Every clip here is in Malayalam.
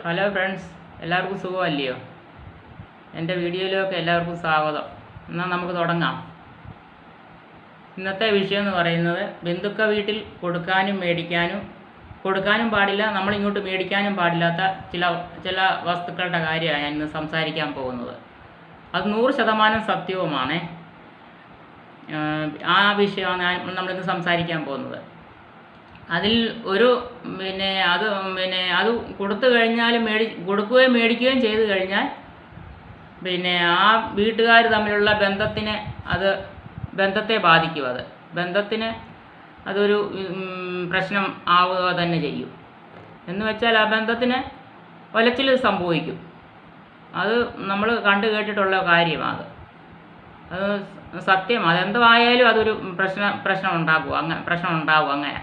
ഹലോ ഫ്രണ്ട്സ്, എല്ലാവർക്കും സുഖമല്ലയോ? എൻ്റെ വീഡിയോയിലേക്ക് എല്ലാവർക്കും സ്വാഗതം. എന്നാൽ നമുക്ക് തുടങ്ങാം. ഇന്നത്തെ വിഷയം എന്ന് പറയുന്നത് ബന്ധുക്ക വീട്ടിൽ കൊടുക്കാനും പാടില്ല, നമ്മളിങ്ങോട്ട് മേടിക്കാനും പാടില്ലാത്ത ചില വസ്തുക്കളുടെ കാര്യമാണ് ഞാൻ ഇന്ന് സംസാരിക്കാൻ പോകുന്നത്. അത് 100% സത്യവുമാണ്. ആ വിഷയമാണ് നമ്മളിന്ന് സംസാരിക്കാൻ പോകുന്നത്. അതിൽ ഒരു അത് കൊടുത്തു കഴിഞ്ഞാൽ കൊടുക്കുകയും മേടിക്കുകയും ചെയ്തു കഴിഞ്ഞാൽ ആ വീട്ടുകാർ തമ്മിലുള്ള ബന്ധത്തെ ബാധിക്കും. ബന്ധത്തിന് അതൊരു പ്രശ്നം ആവുക തന്നെ ചെയ്യും. എന്ന് വെച്ചാൽ ആ ബന്ധത്തിന് ഒലച്ചിൽ സംഭവിക്കും. അത് നമ്മൾ കണ്ടു കേട്ടിട്ടുള്ള കാര്യമാണ്. അത് സത്യമാണ്. അതെന്തോ ആയാലും അതൊരു പ്രശ്നം ഉണ്ടാകും. അങ്ങനെ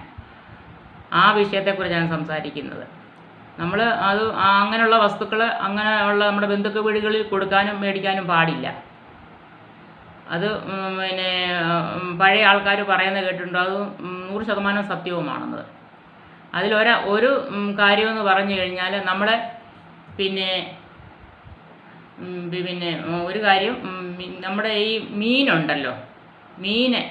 ആ വിഷയത്തെക്കുറിച്ചാണ് സംസാരിക്കുന്നത്. നമ്മൾ അങ്ങനെയുള്ള വസ്തുക്കൾ അങ്ങനെയുള്ള നമ്മുടെ ബന്ധുക്ക വീടുകളിൽ കൊടുക്കാനും മേടിക്കാനും പാടില്ല. അത് പഴയ ആൾക്കാർ പറയുന്നത് കേട്ടിട്ടുണ്ട്. അത് 100% സത്യവുമാണെന്നത്. ഒരു കാര്യമെന്ന് പറഞ്ഞു കഴിഞ്ഞാൽ നമ്മളെ ഒരു കാര്യം, നമ്മുടെ ഈ മീനുണ്ടല്ലോ, മീനെ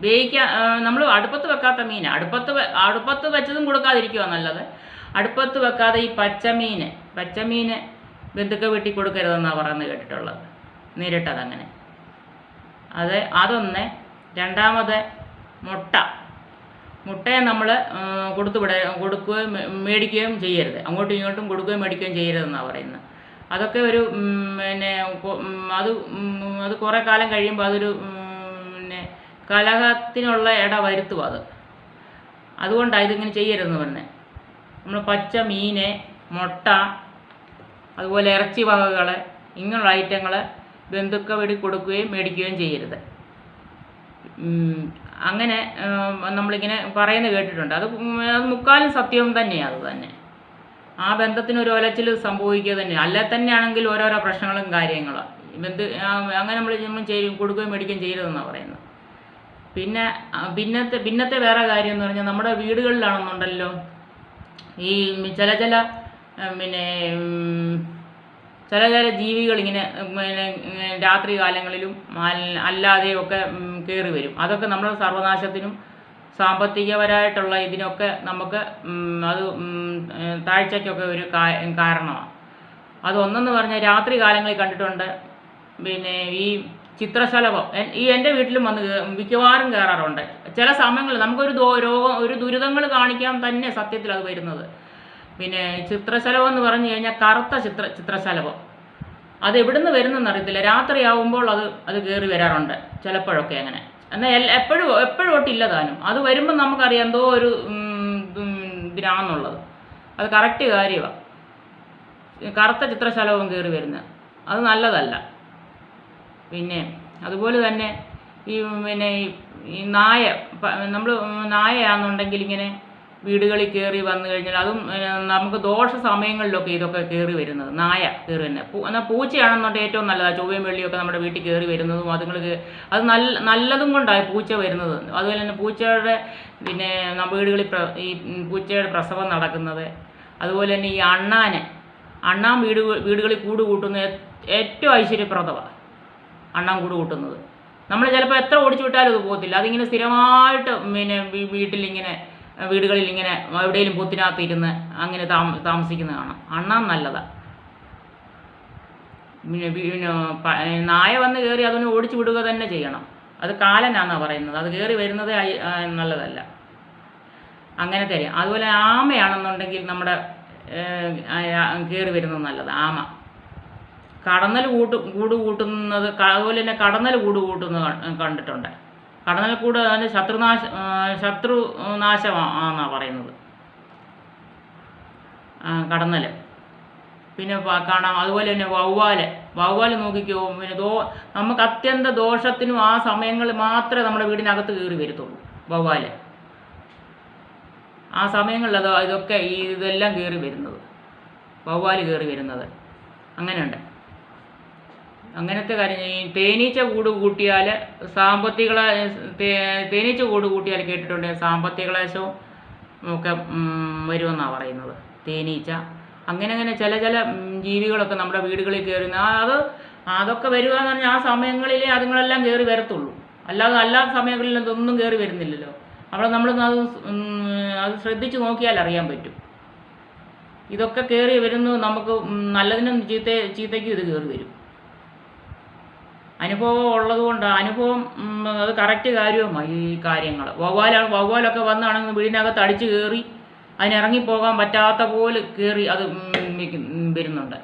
വേവിക്കാൻ നമ്മൾ അടുപ്പത്ത് വെക്കാത്ത മീൻ, അടുപ്പത്ത് വെച്ചതും കൊടുക്കാതിരിക്കുക നല്ലത്. അടുപ്പത്ത് വെക്കാതെ ഈ പച്ചമീന് ബന്ധുക്ക വീട്ടിൽ കൊടുക്കരുതെന്നാണ് പറയുന്നത് കേട്ടിട്ടുള്ളത്. നേരിട്ടതങ്ങനെ. അതൊന്ന്. രണ്ടാമത് മുട്ടയെ നമ്മൾ കൊടുക്കുകയും മേടിക്കുകയും ചെയ്യരുത്. അങ്ങോട്ടും ഇങ്ങോട്ടും കൊടുക്കുകയും മേടിക്കുകയും ചെയ്യരുതെന്നാണ് പറയുന്നത്. അതൊക്കെ ഒരു അത് കുറേ കാലം കഴിയുമ്പോൾ അതൊരു കലഹത്തിനുള്ള ഇട വരുത്തും. അതുകൊണ്ടാണ് ഇതിങ്ങനെ ചെയ്യരുതെന്ന് പറഞ്ഞത്. നമ്മൾ പച്ച മീൻ, മുട്ട, അതുപോലെ ഇറച്ചി വകകൾ, ഇങ്ങനെയുള്ള ഐറ്റങ്ങൾ ബന്ധുക്ക വീട്ടിൽ കൊടുക്കുകയും മേടിക്കുകയും ചെയ്യരുത്. അങ്ങനെ നമ്മളിങ്ങനെ പറയുന്നത് കേട്ടിട്ടുണ്ട്. അത് മുക്കാലും സത്യവും തന്നെയാണ്. അത് തന്നെ ആ ബന്ധത്തിനൊരു ഒലച്ചിൽ സംഭവിക്കുക തന്നെ. അല്ലെ തന്നെയാണെങ്കിൽ ഓരോരോ പ്രശ്നങ്ങളും കാര്യങ്ങളും അങ്ങനെ നമ്മൾ കൊടുക്കുകയും മേടിക്കുകയും ചെയ്യരുതെന്നാണ് പറയുന്നത്. പിന്നത്തെ വേറെ കാര്യം എന്ന് പറഞ്ഞാൽ, നമ്മുടെ വീടുകളിലാണെന്നുണ്ടല്ലോ ഈ ചില ജീവികൾ ഇങ്ങനെ രാത്രി കാലങ്ങളിലും അല്ലാതെയൊക്കെ കയറി വരും. അതൊക്കെ നമ്മുടെ സർവനാശത്തിനും സാമ്പത്തികപരമായിട്ടുള്ള ഇതിനൊക്കെ നമുക്ക് അത് താഴ്ചയ്ക്കൊക്കെ ഒരു കാരണമാണ്. അതൊന്നെന്ന് പറഞ്ഞാൽ രാത്രി കാലങ്ങളിൽ കണ്ടിട്ടുണ്ട്. ഈ ചിത്രശലഭം എൻ്റെ വീട്ടിലും വന്ന് മിക്കവാറും കയറാറുണ്ട്. ചില സമയങ്ങളിൽ നമുക്കൊരു ദുരിതങ്ങൾ കാണിക്കാൻ തന്നെ സത്യത്തിൽ അത് വരുന്നത്. ചിത്രശലഭം എന്ന് പറഞ്ഞു കഴിഞ്ഞാൽ കറുത്ത ചിത്രശലഭം. അത് എവിടുന്ന് വരുന്നെന്ന് അറിയത്തില്ല. രാത്രിയാവുമ്പോൾ അത് കയറി വരാറുണ്ട് ചിലപ്പോഴൊക്കെ. അങ്ങനെ എന്നാൽ എപ്പോഴും ഒട്ടില്ല താനും. അത് വരുമ്പോൾ നമുക്കറിയാം എന്തോ ഒരു ഇതിനാണെന്നുള്ളത്. അത് കറക്റ്റ് കാര്യമാണ്. കറുത്ത ചിത്രശലഭം കയറി വരുന്നത് അത് നല്ലതല്ല. അതുപോലെ തന്നെ ഈ നായയാണെന്നുണ്ടെങ്കിൽ ഇങ്ങനെ വീടുകളിൽ കയറി വന്നു കഴിഞ്ഞാൽ അതും നമുക്ക് ദോഷ സമയങ്ങളിലൊക്കെ ഇതൊക്കെ കയറി വരുന്നത്. നായ കയറി തന്നെ. എന്നാൽ പൂച്ചയാണെന്നുണ്ടെങ്കിൽ ഏറ്റവും നല്ലതാണ്. ചൊവ്വയും വെള്ളിയൊക്കെ നമ്മുടെ വീട്ടിൽ കയറി വരുന്നതും അത് നല്ലതും കൊണ്ടാണ് പൂച്ച വരുന്നത്. അതുപോലെ തന്നെ പൂച്ചയുടെ വീടുകളിൽ ഈ പൂച്ചയുടെ പ്രസവം നടക്കുന്നത്. അതുപോലെ തന്നെ ഈ അണ്ണാൻ വീടുകളിൽ കൂട് കൂട്ടുന്നത് ഏറ്റവും ഐശ്വര്യപ്രദമാണ്. അണ്ണാൻ കൂട് കൂട്ടുന്നത് നമ്മൾ ചിലപ്പോൾ എത്ര ഓടിച്ചു വിട്ടാലും അത് പോകത്തില്ല. അതിങ്ങനെ സ്ഥിരമായിട്ട് വീടുകളിൽ ഇങ്ങനെ എവിടെയെങ്കിലും പൊത്തിനകത്ത് ഇരുന്ന് അങ്ങനെ താമസിക്കുന്ന കാണാം. അണ്ണാൻ നല്ലതാണ്. നായ വന്ന് കയറി അതിനെ ഓടിച്ചു വിടുക തന്നെ ചെയ്യണം. അത് കാലനാണെന്നാണ് പറയുന്നത്. അത് കയറി വരുന്നത് നല്ലതല്ല. അങ്ങനെ തരാം. അതുപോലെ ആമയാണെന്നുണ്ടെങ്കിൽ നമ്മുടെ കയറി വരുന്നത് നല്ലത്. ആമ കടന്നൽ കൂട് കൂട്ടുന്നത്. അതുപോലെ തന്നെ കടന്നൽ കൂട് കൂട്ടുന്നത് കണ്ടിട്ടുണ്ട്. കടന്നൽ കൂട് അതിന് ശത്രുനാശമാണെന്നാണ് പറയുന്നത്. കടന്നൽ പിന്നെ കാണാം. അതുപോലെ തന്നെ വവ്വാല് നോക്കിക്കോ. നമുക്ക് അത്യന്ത ദോഷത്തിനും ആ സമയങ്ങളിൽ മാത്രമേ നമ്മുടെ വീടിനകത്ത് കയറി വരത്തുള്ളൂ. വവ്വാല് ആ സമയങ്ങളിൽ ഇതെല്ലാം കയറി വരുന്നത്. വവ്വാല് കയറി വരുന്നത് അങ്ങനെയുണ്ട്. അങ്ങനത്തെ കാര്യം. ഈ തേനീച്ച കൂട് കൂട്ടിയാൽ തേനീച്ച കൂട് കൂട്ടിയാൽ കേട്ടിട്ടുണ്ട് സാമ്പത്തിക ക്ലേശവും ഒക്കെ വരുമെന്നാണ് പറയുന്നത്. തേനീച്ച അങ്ങനെ ചില ജീവികളൊക്കെ നമ്മുടെ വീടുകളിൽ കയറുന്ന അതൊക്കെ വരിക എന്ന് പറഞ്ഞാൽ ആ സമയങ്ങളിലേ അതുങ്ങളെല്ലാം കയറി വരത്തുള്ളൂ. അല്ലാത്ത സമയങ്ങളിൽ അതൊന്നും കയറി വരുന്നില്ലല്ലോ. അവിടെ നമ്മൾ അത് ശ്രദ്ധിച്ച് നോക്കിയാൽ അറിയാൻ പറ്റും. ഇതൊക്കെ കയറി വരുന്നത് നമുക്ക് നല്ലതിനും ചീത്തയ്ക്കും ഇത് കയറി വരും. അനുഭവം ഉള്ളതുകൊണ്ട് അനുഭവം അത് കറക്റ്റ് കാര്യവുമായി ഈ കാര്യങ്ങൾ. വവ്വാലൊക്കെ വന്നാണെങ്കിൽ വീടിനകത്ത് അടിച്ച് കയറി അതിനിറങ്ങിപ്പോകാൻ പറ്റാത്ത പോലെ കയറി അത് വരുന്നുണ്ട്.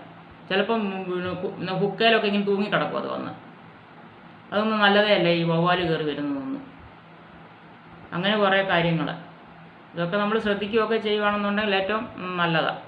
ചിലപ്പം ഹുക്കയിലൊക്കെ ഇങ്ങനെ തൂങ്ങിക്കിടക്കും അത് വന്ന്. അതൊന്നും നല്ലതേ അല്ല ഈ വവ്വാൽ കയറി വരുന്നതൊന്നും. അങ്ങനെ കുറേ കാര്യങ്ങൾ ഇതൊക്കെ നമ്മൾ ശ്രദ്ധിക്കുകയൊക്കെ ചെയ്യുകയാണെന്നുണ്ടെങ്കിൽ ഏറ്റവും നല്ലതാണ്.